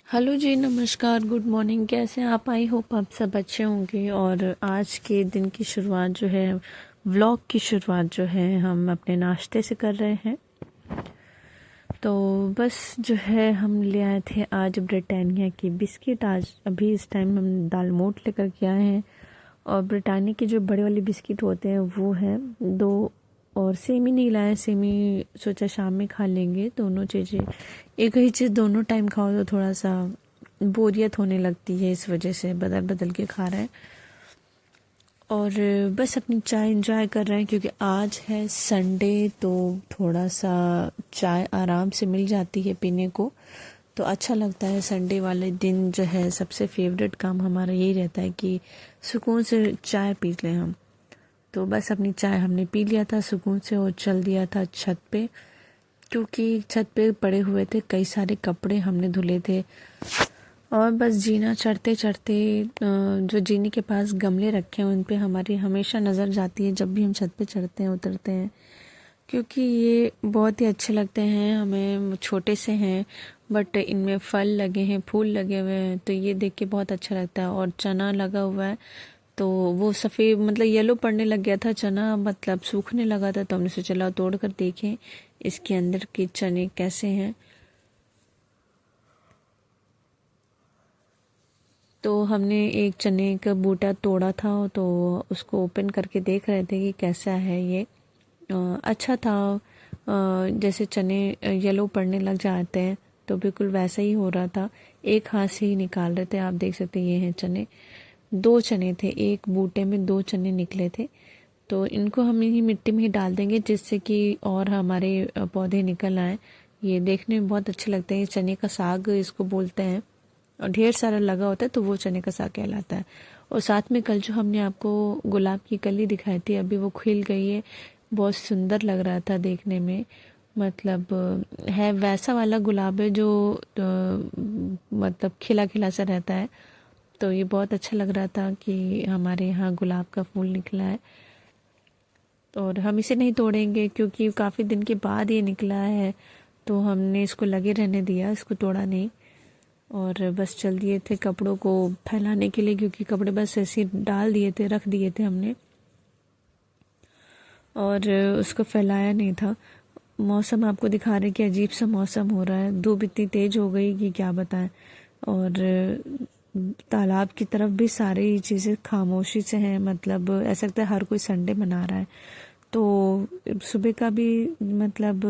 Hello जी, नमस्कार, good morning. कैसे हैं आप? आई होप आप सब अच्छे होंगे। और आज के दिन की शुरुआत जो है, व्लॉग की शुरुआत जो है, हम अपने नाश्ते से कर रहे हैं। तो बस जो है, हम ले आए थे आज ब्रिटानिया की बिस्किट। आज अभी इस टाइम हम दाल मोठ लेकर के आए हैं। और ब्रिटानिया की जो बड़े वाले बिस्किट होते हैं वो हैं दो। और सेमी नहीं लाए, सेमी सोचा शाम में खा लेंगे। दोनों चीज़ें एक ही चीज़ दोनों टाइम खाओ तो थोड़ा सा बोरियत होने लगती है, इस वजह से बदल बदल के खा रहे हैं। और बस अपनी चाय इंजॉय कर रहे हैं क्योंकि आज है संडे, तो थोड़ा सा चाय आराम से मिल जाती है पीने को, तो अच्छा लगता है। संडे वाले दिन जो है, सबसे फेवरेट काम हमारा यही रहता है कि सुकून से चाय पी लें हम। तो बस अपनी चाय हमने पी लिया था सुकून से और चल दिया था छत पे, क्योंकि छत पे पड़े हुए थे कई सारे कपड़े हमने धुले थे। और बस जीना चढ़ते चढ़ते जो जीने के पास गमले रखे हैं उन पे हमारी हमेशा नज़र जाती है जब भी हम छत पे चढ़ते हैं उतरते हैं, क्योंकि ये बहुत ही अच्छे लगते हैं हमें। छोटे से हैं बट इनमें फल लगे हैं, फूल लगे हुए हैं, तो ये देख के बहुत अच्छा लगता है। और चना लगा हुआ है, तो वो सफ़ेद मतलब येलो पड़ने लग गया था चना, मतलब सूखने लगा था, तो हमने सोचा चला तोड़ कर देखें इसके अंदर के चने कैसे हैं। तो हमने एक चने का बूटा तोड़ा था, तो उसको ओपन करके देख रहे थे कि कैसा है ये। अच्छा था। जैसे चने येलो पड़ने लग जाते हैं तो बिल्कुल वैसा ही हो रहा था। एक हाथ से ही निकाल रहे थे, आप देख सकते हैं ये हैं चने। दो चने थे, एक बूटे में दो चने निकले थे। तो इनको हम यही मिट्टी में ही डाल देंगे जिससे कि और हमारे पौधे निकल आए। ये देखने में बहुत अच्छे लगते हैं, ये चने का साग इसको बोलते हैं। और ढेर सारा लगा होता है तो वो चने का साग कहलाता है। और साथ में कल जो हमने आपको गुलाब की कली दिखाई थी, अभी वो खिल गई है। बहुत सुंदर लग रहा था देखने में। मतलब है वैसा वाला गुलाब है जो मतलब खिला खिला सा रहता है। तो ये बहुत अच्छा लग रहा था कि हमारे यहाँ गुलाब का फूल निकला है। और हम इसे नहीं तोड़ेंगे क्योंकि काफ़ी दिन के बाद ये निकला है, तो हमने इसको लगे रहने दिया, इसको तोड़ा नहीं। और बस चल दिए थे कपड़ों को फैलाने के लिए, क्योंकि कपड़े बस ऐसे डाल दिए थे, रख दिए थे हमने, और उसको फैलाया नहीं था। मौसम आपको दिखा रहे कि अजीब सा मौसम हो रहा है, धूप इतनी तेज हो गई कि क्या बताएं। और तालाब की तरफ भी सारी चीज़ें खामोशी से हैं, मतलब ऐसा लगता है हर कोई संडे मना रहा है। तो सुबह का भी मतलब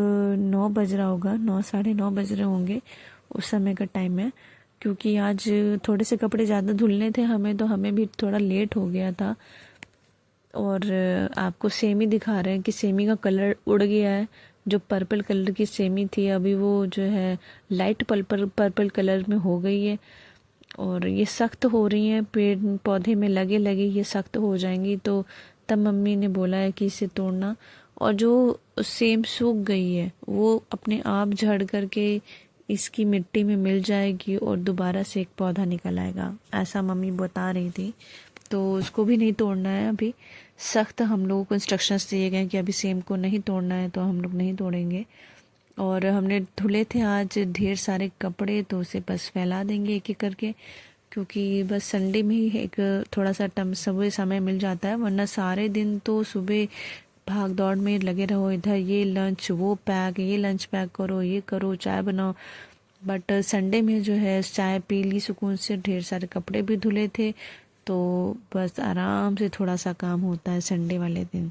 9 बज रहा होगा, 9 साढ़े 9 बज रहे होंगे, उस समय का टाइम है। क्योंकि आज थोड़े से कपड़े ज़्यादा धुलने थे हमें, तो हमें भी थोड़ा लेट हो गया था। और आपको सेमी दिखा रहे हैं कि सेमी का कलर उड़ गया है। जो पर्पल कलर की सेमी थी, अभी वो जो है लाइट पर्पल पर्पल कलर में हो गई है। और ये सख्त हो रही हैं, पेड़ पौधे में लगे लगे ये सख्त हो जाएंगी, तो तब मम्मी ने बोला है कि इसे तोड़ना। और जो सेम सूख गई है वो अपने आप झड़ करके इसकी मिट्टी में मिल जाएगी और दोबारा से एक पौधा निकल आएगा, ऐसा मम्मी बता रही थी। तो उसको भी नहीं तोड़ना है अभी। सख्त हम लोगों को इंस्ट्रक्शंस दिए गए हैं कि अभी सेम को नहीं तोड़ना है, तो हम लोग नहीं तोड़ेंगे। और हमने धुले थे आज ढेर सारे कपड़े, तो उसे बस फैला देंगे एक एक करके, क्योंकि बस संडे में ही एक थोड़ा सा सुबह समय मिल जाता है, वरना सारे दिन तो सुबह भाग दौड़ में लगे रहो, इधर ये लंच वो पैक, ये लंच पैक करो, ये करो, चाय बनाओ। बट संडे में जो है चाय पी ली सुकून से, ढेर सारे कपड़े भी धुले थे, तो बस आराम से थोड़ा सा काम होता है संडे वाले दिन।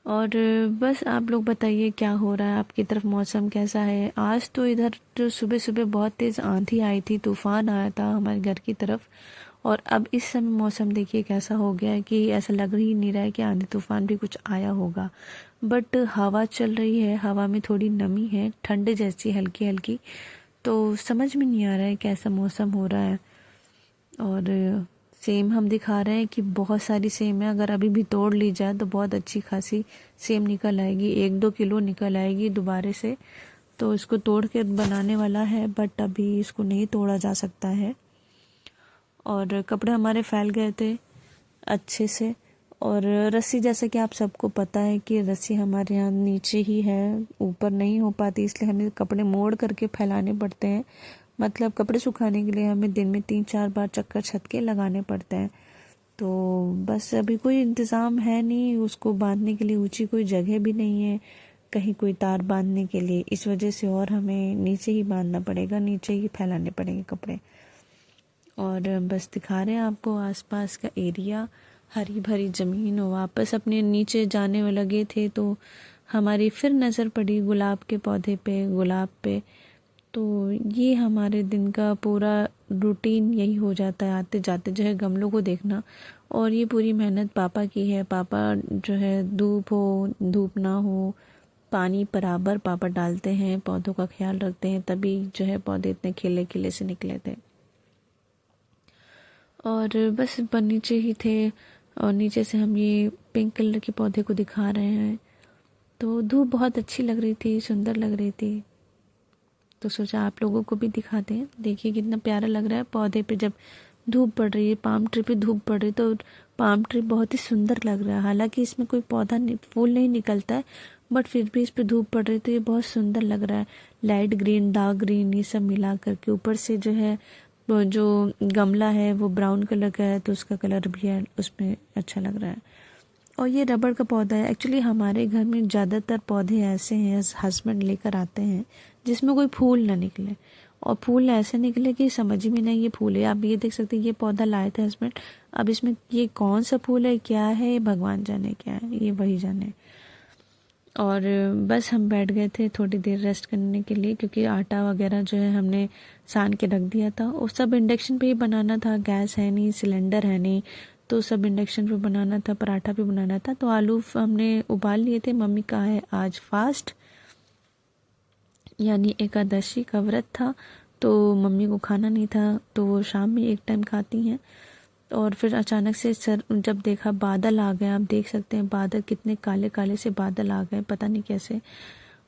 और बस आप लोग बताइए क्या हो रहा है आपकी तरफ, मौसम कैसा है? आज तो इधर जो सुबह सुबह बहुत तेज़ आंधी आई थी, तूफान आया था हमारे घर की तरफ। और अब इस समय मौसम देखिए कैसा हो गया है कि ऐसा लग ही नहीं रहा है कि आंधी तूफान भी कुछ आया होगा। बट हवा चल रही है, हवा में थोड़ी नमी है, ठंड जैसी हल्की हल्की। तो समझ में नहीं आ रहा है कैसा मौसम हो रहा है। और सेम हम दिखा रहे हैं कि बहुत सारी सेम है, अगर अभी भी तोड़ ली जाए तो बहुत अच्छी खासी सेम निकल आएगी, 1-2 किलो निकल आएगी दोबारा से। तो इसको तोड़ के बनाने वाला है, बट अभी इसको नहीं तोड़ा जा सकता है। और कपड़े हमारे फैल गए थे अच्छे से, और रस्सी, जैसे कि आप सबको पता है कि रस्सी हमारे यहाँ नीचे ही है, ऊपर नहीं हो पाती, इसलिए हमें कपड़े मोड़ करके फैलाने पड़ते हैं। मतलब कपड़े सुखाने के लिए हमें दिन में 3-4 बार चक्कर छत के लगाने पड़ते हैं। तो बस अभी कोई इंतज़ाम है नहीं उसको बांधने के लिए, ऊंची कोई जगह भी नहीं है कहीं कोई तार बांधने के लिए, इस वजह से और हमें नीचे ही बांधना पड़ेगा, नीचे ही फैलाने पड़ेंगे कपड़े। और बस दिखा रहे हैं आपको आसपास का एरिया, हरी भरी ज़मीन। और वापस अपने नीचे जाने में लगे थे तो हमारी फिर नज़र पड़ी गुलाब के पौधे पे, गुलाब पे। तो ये हमारे दिन का पूरा रूटीन यही हो जाता है, आते जाते जो है गमलों को देखना। और ये पूरी मेहनत पापा की है। पापा जो है धूप हो धूप ना हो, पानी बराबर पापा डालते हैं, पौधों का ख्याल रखते हैं, तभी जो है पौधे इतने खिले खिले से निकले थे। और बस पर नीचे ही थे, और नीचे से हम ये पिंक कलर के पौधे को दिखा रहे हैं। तो धूप बहुत अच्छी लग रही थी, सुंदर लग रही थी, तो सोचा आप लोगों को भी दिखाते हैं। देखिए कितना प्यारा लग रहा है पौधे पे जब धूप पड़ रही है, पाम ट्री पे धूप पड़ रही है, तो पाम ट्री बहुत ही सुंदर लग रहा है। हालांकि इसमें कोई पौधा फूल नहीं निकलता है, बट फिर भी इस पे धूप पड़ रही है तो ये बहुत सुंदर लग रहा है। लाइट ग्रीन, डार्क ग्रीन, ये सब मिला करके ऊपर से जो है वो जो गमला है वो ब्राउन कलर का है, तो उसका कलर भी है उसमें अच्छा लग रहा है। और ये रबड़ का पौधा है। एक्चुअली हमारे घर में ज़्यादातर पौधे ऐसे हैं हस्बैंड लेकर आते हैं जिसमें कोई फूल ना निकले, और फूल ऐसे निकले कि समझ में नहीं ये फूल है। आप ये देख सकते हैं ये पौधा लाए थे हस्बैंड, अब इसमें ये कौन सा फूल है, क्या है, ये भगवान जाने क्या है, ये वही जाने। और बस हम बैठ गए थे थोड़ी देर रेस्ट करने के लिए, क्योंकि आटा वगैरह जो है हमने सान के रख दिया था, और सब इंडक्शन पे ही बनाना था, गैस है नहीं, सिलेंडर है नहीं, तो सब इंडक्शन पे बनाना था, पराठा भी बनाना था। तो आलू हमने उबाल लिए थे। मम्मी का है आज फास्ट, यानी एकादशी का व्रत था, तो मम्मी को खाना नहीं था, तो वो शाम में एक टाइम खाती हैं। और फिर अचानक से सर जब देखा बादल आ गए, आप देख सकते हैं बादल कितने काले काले से बादल आ गए, पता नहीं कैसे।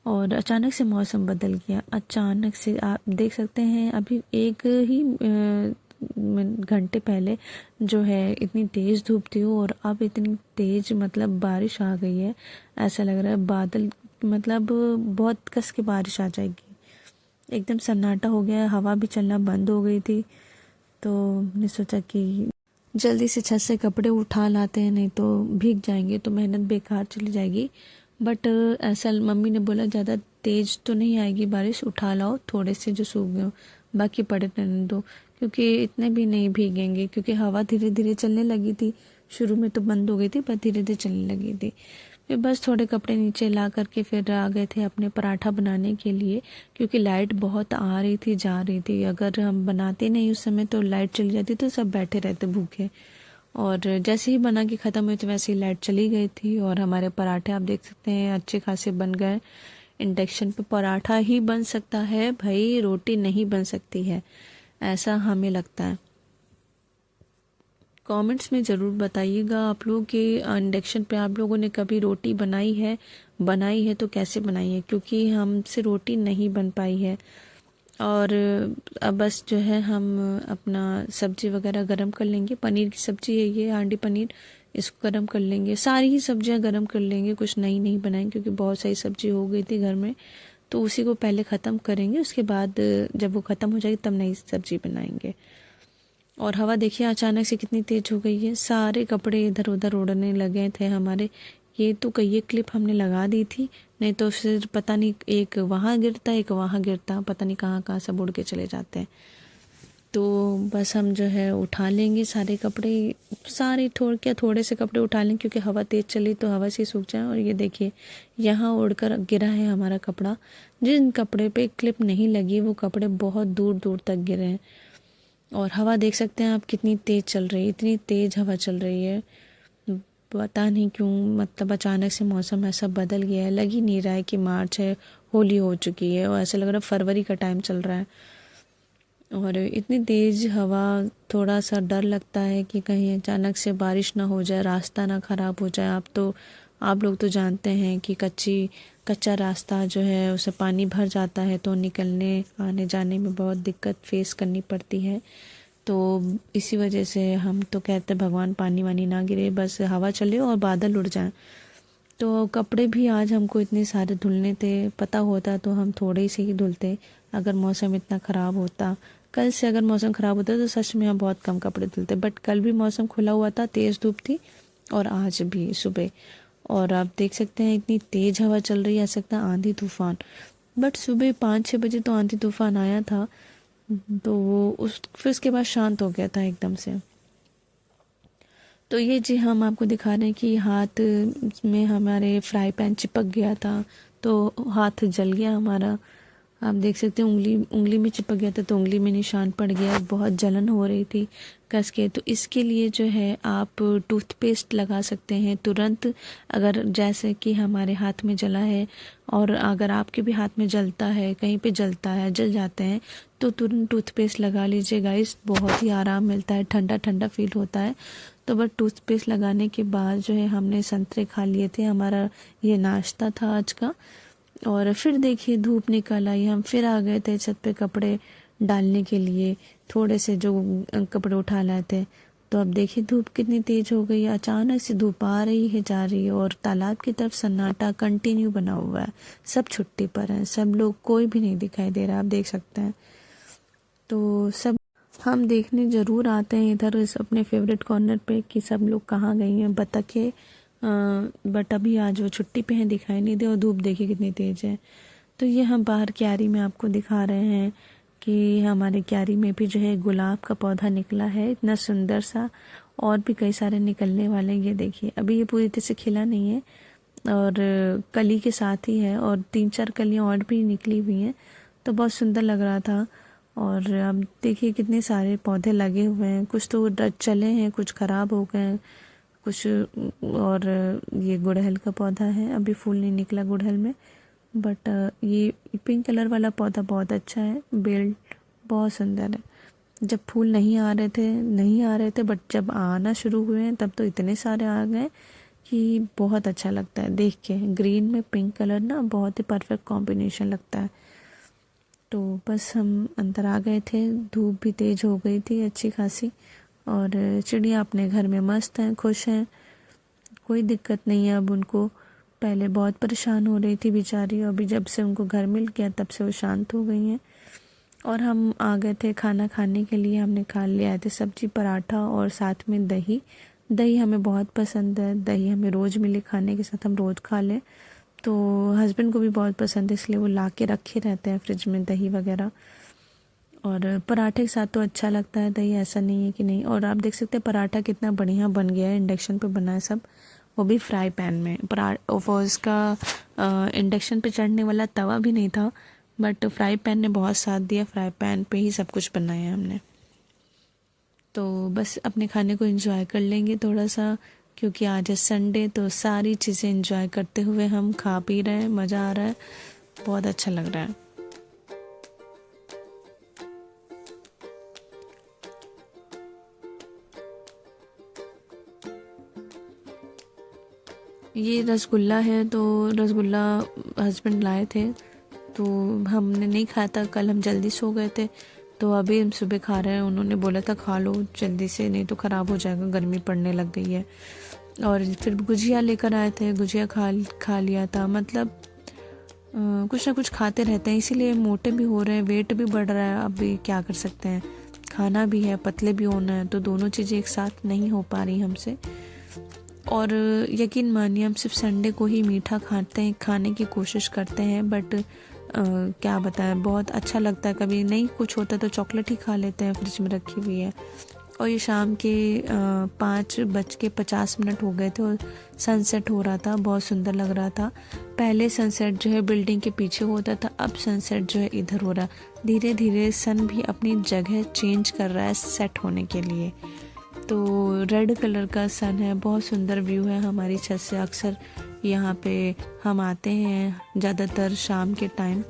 और अचानक से मौसम बदल गया, अचानक से आप देख सकते हैं अभी एक ही घंटे पहले जो है इतनी तेज़ धूप थी, और अब इतनी तेज़ मतलब बारिश आ गई है। ऐसा लग रहा है बादल मतलब बहुत कस के बारिश आ जाएगी। एकदम सन्नाटा हो गया, हवा भी चलना बंद हो गई थी। तो मैंने सोचा कि जल्दी से छत से कपड़े उठा लाते हैं, नहीं तो भीग जाएंगे, तो मेहनत बेकार चली जाएगी। बट ऐसा मम्मी ने बोला ज़्यादा तेज़ तो नहीं आएगी बारिश, उठा लाओ थोड़े से जो सूख गए, बाकी पड़े रहने दो, क्योंकि इतने भी नहीं भीगेंगे, क्योंकि हवा धीरे धीरे चलने लगी थी। शुरू में तो बंद हो गई थी पर धीरे धीरे चलने लगी थी। फिर बस थोड़े कपड़े नीचे ला करके फिर आ गए थे अपने पराठा बनाने के लिए, क्योंकि लाइट बहुत आ रही थी जा रही थी। अगर हम बनाते नहीं उस समय तो लाइट चली जाती, तो सब बैठे रहते भूखे। और जैसे ही बना के ख़त्म हुई तो वैसे ही लाइट चली गई थी, और हमारे पराठे आप देख सकते हैं अच्छे खासे बन गए। इंडक्शन पे पराठा ही बन सकता है भाई, रोटी नहीं बन सकती है, ऐसा हमें लगता है। कमेंट्स में ज़रूर बताइएगा आप लोग कि इंडक्शन पे आप लोगों ने कभी रोटी बनाई है तो कैसे बनाई है, क्योंकि हमसे रोटी नहीं बन पाई है। और अब बस जो है हम अपना सब्जी वगैरह गरम कर लेंगे। पनीर की सब्जी है ये, हांडी पनीर, इसको गरम कर लेंगे। सारी ही सब्जियां गरम कर लेंगे, कुछ नई नहीं बनाएंगे, क्योंकि बहुत सारी सब्जी हो गई थी घर में, तो उसी को पहले ख़त्म करेंगे, उसके बाद जब वो ख़त्म हो जाएगी तब नई सब्जी बनाएंगे। और हवा देखिए अचानक से कितनी तेज हो गई है, सारे कपड़े इधर उधर उड़ने लगे थे हमारे। ये तो कई क्लिप हमने लगा दी थी, नहीं तो फिर पता नहीं एक वहाँ गिरता एक वहाँ गिरता, पता नहीं कहाँ कहाँ सब उड़ के चले जाते हैं। तो बस हम जो है उठा लेंगे सारे कपड़े, सारे थोड़े से कपड़े उठा लेंगे, क्योंकि हवा तेज़ चली तो हवा से सूख जाए। और ये देखिए यहाँ उड़कर गिरा है हमारा कपड़ा, जिन कपड़े पे क्लिप नहीं लगी वो कपड़े बहुत दूर दूर तक गिरे हैं। और हवा देख सकते हैं आप कितनी तेज़ चल रही है, इतनी तेज़ हवा चल रही है, पता नहीं क्यों, मतलब अचानक से मौसम ऐसा बदल गया है। लग ही नहीं रहा है कि मार्च है, होली हो चुकी है, और ऐसा लग रहा है फरवरी का टाइम चल रहा है। और इतनी तेज़ हवा, थोड़ा सा डर लगता है कि कहीं अचानक से बारिश ना हो जाए, रास्ता ना ख़राब हो जाए। आप लोग तो जानते हैं कि कच्चा रास्ता जो है उसे पानी भर जाता है तो निकलने आने जाने में बहुत दिक्कत फेस करनी पड़ती है। तो इसी वजह से हम तो कहते भगवान पानी वानी ना गिरे, बस हवा चले और बादल उड़ जाएं। तो कपड़े भी आज हमको इतने सारे धुलने थे, पता होता तो हम थोड़े से ही धुलते अगर मौसम इतना ख़राब होता। कल से अगर मौसम ख़राब होता तो सच में हम बहुत कम कपड़े धुलते, बट कल भी मौसम खुला हुआ था, तेज़ धूप थी, और आज भी सुबह। और आप देख सकते हैं इतनी तेज़ हवा चल रही है, ऐसा लगता है आंधी तूफान। बट सुबह 5-6 बजे तो आंधी तूफान आया था, तो वो फिर उसके बाद शांत हो गया था एकदम से। तो ये जी हम आपको दिखा रहे हैं कि हाथ में हमारे फ्राई पैन चिपक गया था, तो हाथ जल गया हमारा। आप देख सकते हैं उंगली में चिपक गया था, तो उंगली में निशान पड़ गया, बहुत जलन हो रही थी कस के। तो इसके लिए जो है आप टूथपेस्ट लगा सकते हैं तुरंत, अगर जैसे कि हमारे हाथ में जला है और अगर आपके भी हाथ में जलता है, कहीं पे जलता है, जल जाते हैं, तो तुरंत टूथपेस्ट लगा लीजिएगा। इस बहुत ही आराम मिलता है, ठंडा ठंडा फील होता है। तो बस टूथपेस्ट लगाने के बाद जो है हमने संतरे खा लिए थे, हमारा ये नाश्ता था आज का। और फिर देखिए धूप निकल आई, हम फिर आ गए थे छत पे कपड़े डालने के लिए, थोड़े से जो कपड़े उठा लाए थे। तो अब देखिए धूप कितनी तेज़ हो गई, अचानक से धूप आ रही है जा रही है, और तालाब की तरफ सन्नाटा कंटिन्यू बना हुआ है, सब छुट्टी पर हैं, सब लोग, कोई भी नहीं दिखाई दे रहा, आप देख सकते हैं। तो सब हम देखने ज़रूर आते हैं इधर इस अपने फेवरेट कॉर्नर पे कि सब लोग कहाँ गई हैं बतखें, बट अभी आज वो छुट्टी पे हैं, दिखाई नहीं दे, और धूप देखिए कितनी तेज़ है। तो ये हम बाहर क्यारी में आपको दिखा रहे हैं कि हमारे क्यारी में भी जो है गुलाब का पौधा निकला है, इतना सुंदर सा, और भी कई सारे निकलने वाले हैं। ये देखिए अभी ये पूरी तरह से खिला नहीं है, और कली के साथ ही है, और 3-4 कलियाँ और भी निकली हुई हैं, तो बहुत सुंदर लग रहा था। और अब देखिए कितने सारे पौधे लगे हुए हैं, कुछ तो चले हैं, कुछ ख़राब हो गए हैं, कुछ। और ये गुड़हल का पौधा है, अभी फूल नहीं निकला गुड़हल में, बट ये पिंक कलर वाला पौधा बहुत अच्छा है, बेल बहुत सुंदर है। जब फूल नहीं आ रहे थे, बट जब आना शुरू हुए हैं तब तो इतने सारे आ गए कि बहुत अच्छा लगता है देख के। ग्रीन में पिंक कलर ना बहुत ही परफेक्ट कॉम्बिनेशन लगता है। तो बस हम अंदर आ गए थे, धूप भी तेज़ हो गई थी अच्छी खासी, और चिड़िया अपने घर में मस्त हैं, खुश हैं, कोई दिक्कत नहीं है अब उनको। पहले बहुत परेशान हो रही थी बेचारी, अभी जब से उनको घर मिल गया तब से वो शांत हो गई हैं। और हम आ गए थे खाना खाने के लिए, हमने खा ले आए थे सब्जी पराठा और साथ में दही। दही हमें बहुत पसंद है, दही हमें रोज़ मिले खाने के साथ, हम रोज़ खा लें। तो हस्बैंड को भी बहुत पसंद है, इसलिए वो ला के रखे रहते हैं फ्रिज में दही वगैरह। और पराठे के साथ तो अच्छा लगता है दही, ऐसा नहीं है कि नहीं। और आप देख सकते हैं पराठा कितना बढ़िया बन गया है, इंडक्शन पे बना है सब, वो भी फ्राई पैन में। वो उसका इंडक्शन पे चढ़ने वाला तवा भी नहीं था, बट फ्राई पैन ने बहुत साथ दिया, फ्राई पैन पे ही सब कुछ बनाया हमने। तो बस अपने खाने को एंजॉय कर लेंगे थोड़ा सा, क्योंकि आज है संडे, तो सारी चीज़ें एंजॉय करते हुए हम खा पी रहे हैं, मज़ा आ रहा है, बहुत अच्छा लग रहा है। ये रसगुल्ला है, तो रसगुल्ला हस्बैंड लाए थे, तो हमने नहीं खाया था, कल हम जल्दी सो गए थे, तो अभी हम सुबह खा रहे हैं। उन्होंने बोला था खा लो जल्दी से, नहीं तो ख़राब हो जाएगा, गर्मी पड़ने लग गई है। और फिर गुजिया लेकर आए थे, गुजिया खा लिया था। मतलब कुछ ना कुछ खाते रहते हैं, इसीलिए मोटे भी हो रहे हैं, वेट भी बढ़ रहा है। अभी क्या कर सकते हैं, खाना भी है, पतले भी होना है, तो दोनों चीज़ें एक साथ नहीं हो पा रही हमसे। और यकीन मानिए हम सिर्फ संडे को ही मीठा खाने की कोशिश करते हैं, बट क्या बताएं, बहुत अच्छा लगता है। कभी नहीं कुछ होता तो चॉकलेट ही खा लेते हैं, फ्रिज में रखी हुई है। और ये शाम के 5:50 हो गए थे और सनसेट हो रहा था, बहुत सुंदर लग रहा था। पहले सनसेट जो है बिल्डिंग के पीछे होता था, अब सनसेट जो है इधर हो रहा। धीरे धीरे सन भी अपनी जगह चेंज कर रहा है सेट होने के लिए। तो रेड कलर का सन है, बहुत सुंदर व्यू है हमारी छत से। अक्सर यहाँ पे हम आते हैं ज़्यादातर शाम के टाइम,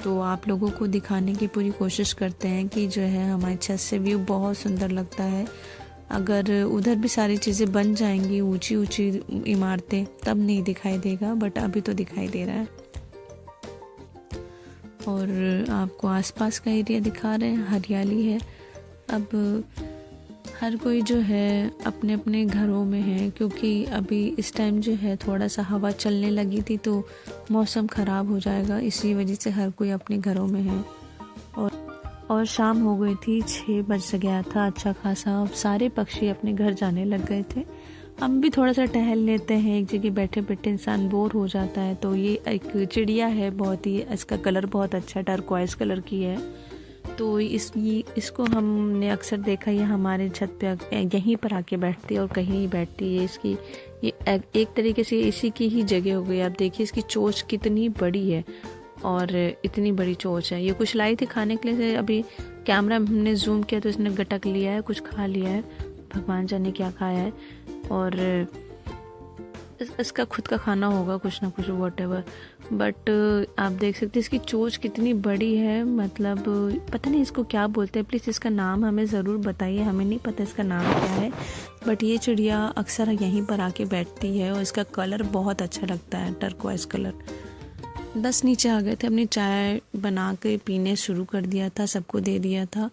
तो आप लोगों को दिखाने की पूरी कोशिश करते हैं कि जो है हमारी छत से व्यू बहुत सुंदर लगता है। अगर उधर भी सारी चीज़ें बन जाएंगी, ऊंची ऊंची इमारतें, तब नहीं दिखाई देगा, बट अभी तो दिखाई दे रहा है। और आपको आसपास का एरिया दिखा रहे हैं, हरियाली है, अब हर कोई जो है अपने अपने घरों में है, क्योंकि अभी इस टाइम जो है थोड़ा सा हवा चलने लगी थी तो मौसम ख़राब हो जाएगा, इसी वजह से हर कोई अपने घरों में है। और शाम हो गई थी, 6 बज गया था अच्छा खासा। अब सारे पक्षी अपने घर जाने लग गए थे। हम भी थोड़ा सा टहल लेते हैं, एक जगह बैठे बैठे इंसान बोर हो जाता है। तो ये एक चिड़िया है, बहुत ही इसका कलर बहुत अच्छा टर्कोइज कलर की है। तो इसको हमने अक्सर देखा, ये हमारे छत पे यहीं पर आके बैठती है और कहीं नहीं बैठती है। इसकी ये एक तरीके से इसी की ही जगह हो गई। आप देखिए इसकी चोंच कितनी बड़ी है, और इतनी बड़ी चोंच है। ये कुछ लाई थी खाने के लिए से, अभी कैमरा हमने जूम किया तो इसने गटक लिया है, कुछ खा लिया है, भगवान जाने क्या खाया है। और इसका खुद का खाना होगा कुछ ना कुछ, वॉट एवर। बट आप देख सकते हैं इसकी चोंच कितनी बड़ी है, मतलब पता नहीं इसको क्या बोलते हैं। प्लीज़ इसका नाम हमें ज़रूर बताइए, हमें नहीं पता इसका नाम क्या है। बट ये चिड़िया अक्सर यहीं पर आके बैठती है और इसका कलर बहुत अच्छा लगता है, टर्कोइज कलर। बस नीचे आ गए थे, अपनी चाय बना के पीने शुरू कर दिया था, सबको दे दिया था।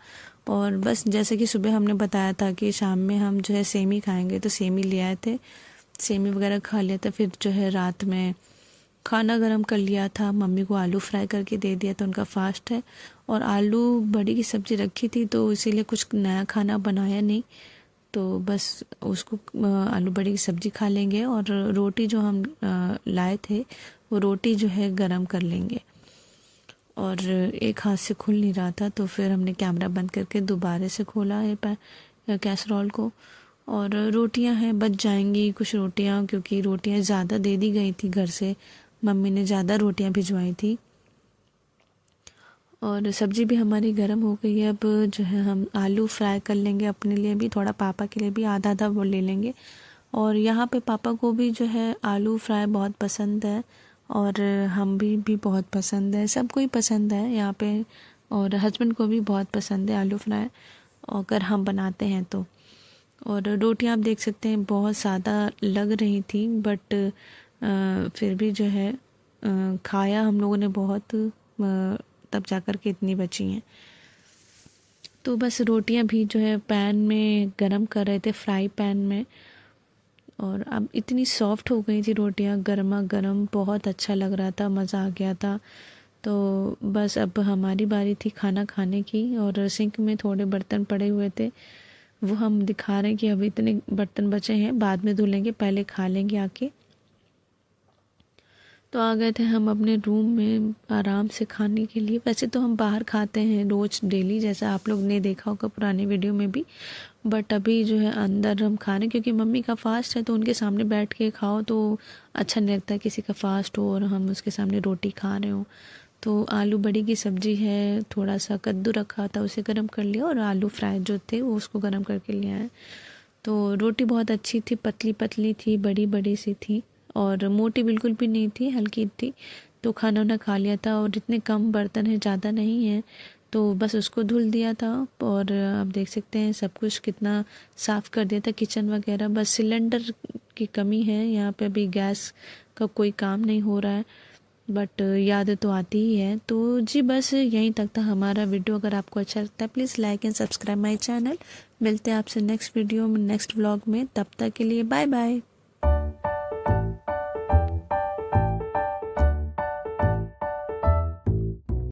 और बस जैसे कि सुबह हमने बताया था कि शाम में हम जो है सेमी खाएंगे, तो सेमी ले आए थे, सेमी वगैरह खा लिया था। फिर जो है रात में खाना गरम कर लिया था, मम्मी को आलू फ्राई करके दे दिया था, उनका फास्ट है। और आलू बड़ी की सब्ज़ी रखी थी तो इसीलिए कुछ नया खाना बनाया नहीं, तो बस उसको आलू बड़ी की सब्ज़ी खा लेंगे। और रोटी जो हम लाए थे वो रोटी जो है गरम कर लेंगे। और एक हाथ से खुल नहीं रहा था, तो फिर हमने कैमरा बंद करके दोबारा से खोला है कैसरोल को। और रोटियां हैं, बच जाएंगी कुछ रोटियां, क्योंकि रोटियां ज़्यादा दे दी गई थी घर से, मम्मी ने ज़्यादा रोटियां भिजवाई थी। और सब्ज़ी भी हमारी गर्म हो गई है। अब जो है हम आलू फ्राई कर लेंगे अपने लिए भी, थोड़ा पापा के लिए भी आधा आधा वो ले लेंगे। और यहाँ पे पापा को भी जो है आलू फ्राई बहुत पसंद है, और हम भी बहुत पसंद है, सबको ही पसंद है यहाँ पे। और हस्बैंड को भी बहुत पसंद है आलू फ्राई, अगर हम बनाते हैं तो। और रोटियां आप देख सकते हैं बहुत ज़्यादा लग रही थी, बट फिर भी जो है खाया हम लोगों ने बहुत, तब जाकर के इतनी बची हैं। तो बस रोटियां भी जो है पैन में गरम कर रहे थे, फ्राई पैन में। और अब इतनी सॉफ्ट हो गई थी रोटियां, गर्मा गर्म, बहुत अच्छा लग रहा था, मज़ा आ गया था। तो बस अब हमारी बारी थी खाना खाने की। और सिंक में थोड़े बर्तन पड़े हुए थे, वो हम दिखा रहे हैं कि अभी इतने बर्तन बचे हैं, बाद में धुल लेंगे, पहले खा लेंगे आके। तो आ गए थे हम अपने रूम में आराम से खाने के लिए। वैसे तो हम बाहर खाते हैं रोज़ डेली, जैसा आप लोग ने देखा होगा पुराने वीडियो में भी, बट अभी जो है अंदर हम खा रहे हैं, क्योंकि मम्मी का फास्ट है तो उनके सामने बैठ के खाओ तो अच्छा नहीं लगता, किसी का फास्ट हो और हम उसके सामने रोटी खा रहे हो। तो आलू बड़ी की सब्ज़ी है, थोड़ा सा कद्दू रखा था उसे गर्म कर लिया, और आलू फ्राई जो थे वो उसको गर्म करके ले आए। तो रोटी बहुत अच्छी थी, पतली पतली थी, बड़ी बड़ी सी थी, और मोटी बिल्कुल भी नहीं थी, हल्की थी। तो खाना वाना खा लिया था, और इतने कम बर्तन हैं, ज़्यादा नहीं है, तो बस उसको धुल दिया था। और आप देख सकते हैं सब कुछ कितना साफ़ कर दिया था, किचन वगैरह। बस सिलेंडर की कमी है यहाँ पे, अभी गैस का कोई काम नहीं हो रहा है, बट याद तो आती ही है। तो जी बस यहीं तक था हमारा वीडियो। अगर आपको अच्छा लगता है please like and subscribe my channel. मिलते हैं आपसे नेक्स्ट वीडियो में, नेक्स्ट व्लॉग में, तब तक के लिए बाय बाय।